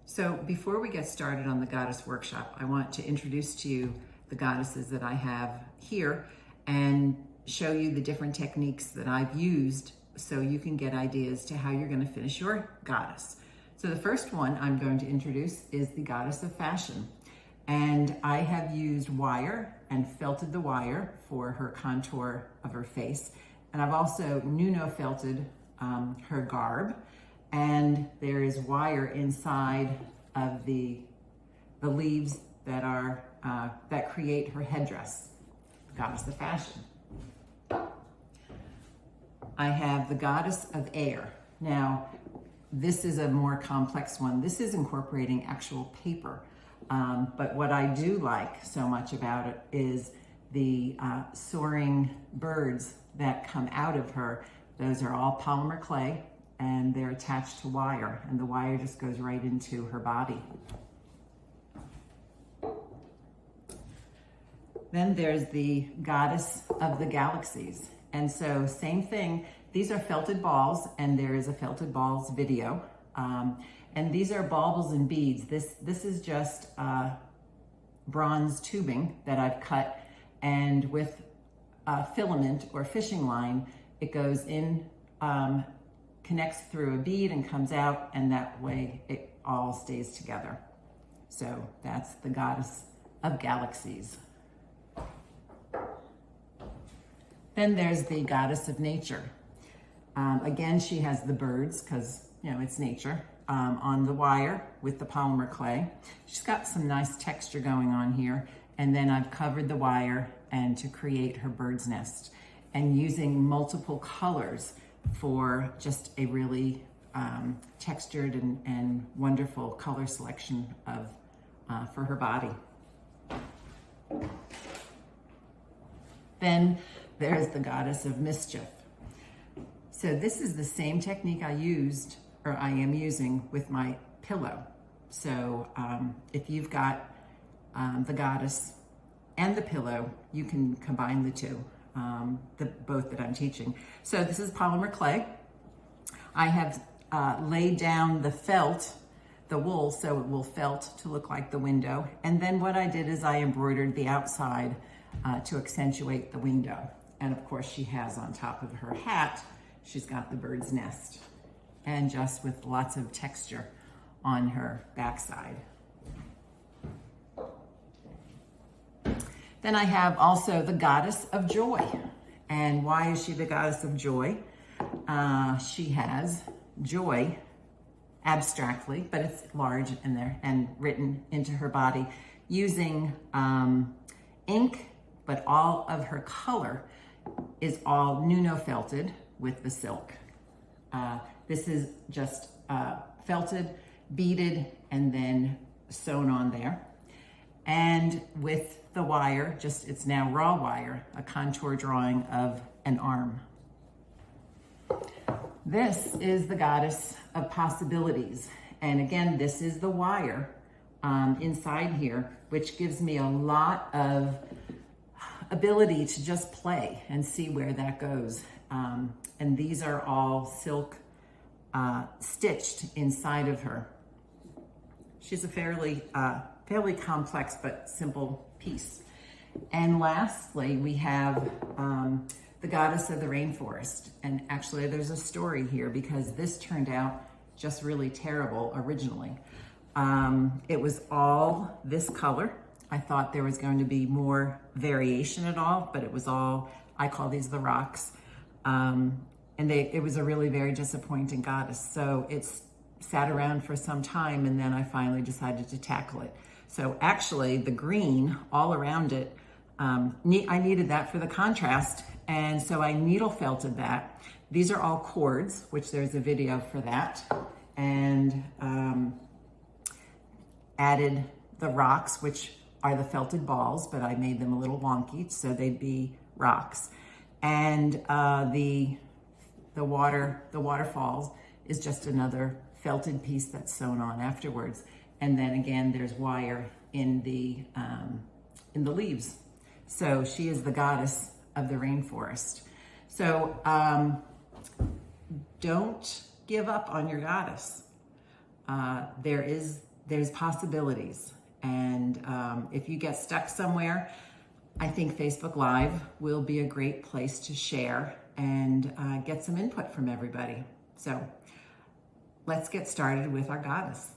So before we get started on the goddess workshop, I want to introduce to you the goddesses that I have here and show you the different techniques that I've used so you can get ideas to how you're going to finish your goddess. So the first one I'm going to introduce is the goddess of fashion. And I have used wire and felted the wire for her contour of her face. And I've also Nuno felted her garb. And there is wire inside of the leaves that are that create her headdress, the goddess of fashion. I have the goddess of air. Now, this is a more complex one. This is incorporating actual paper. But what I do like so much about it is the soaring birds that come out of her. Those are all polymer clay, and they're attached to wire, and the wire just goes right into her body. Then there's the goddess of the galaxies. And so same thing, these are felted balls, and there is a felted balls video. And these are baubles and beads. This is just bronze tubing that I've cut, and with a filament or fishing line, it goes in, connects through a bead and comes out, and that way it all stays together. So that's the goddess of galaxies. Then there's the goddess of nature. Again, she has the birds, because it's nature, on the wire with the polymer clay. She's got some nice texture going on here, and then I've covered the wire and to create her bird's nest, and using multiple colors for just a really textured and wonderful color selection of for her body. Then there's the goddess of mischief. So this is the same technique I am using with my pillow. So if you've got the goddess and the pillow, you can combine the two. Both that I'm teaching. So this is polymer clay. I have laid down the wool, so it will felt to look like the window. And then what I did is I embroidered the outside to accentuate the window. And of course she has on top of her hat, she's got the bird's nest, and just with lots of texture on her backside. Then I have also the goddess of joy. And why is she the goddess of joy? She has joy abstractly, but it's large in there and written into her body using ink, but all of her color is all Nuno felted with the silk. This is just felted, beaded, and then sewn on there. And with the wire, it's now raw wire, a contour drawing of an arm. This is the goddess of possibilities. And again, this is the wire inside here, which gives me a lot of ability to just play and see where that goes. And these are all silk stitched inside of her. She's a fairly complex but simple piece. And lastly, we have the goddess of the rainforest. And actually there's a story here, because this turned out just really terrible originally. It was all this color. I thought there was going to be more variation at all, but it was all, I call these the rocks. And it was a really very disappointing goddess. So it's sat around for some time, and then I finally decided to tackle it. So actually the green all around it, I needed that for the contrast, and so I needle felted that. These are all cords, which there's a video for that, and added the rocks, which are the felted balls, but I made them a little wonky so they'd be rocks. And the waterfalls is just another felted piece that's sewn on afterwards. And then again, there's wire in the leaves. So she is the goddess of the rainforest. So don't give up on your goddess. There is there's possibilities. And if you get stuck somewhere, I think Facebook Live will be a great place to share and get some input from everybody. So let's get started with our goddess.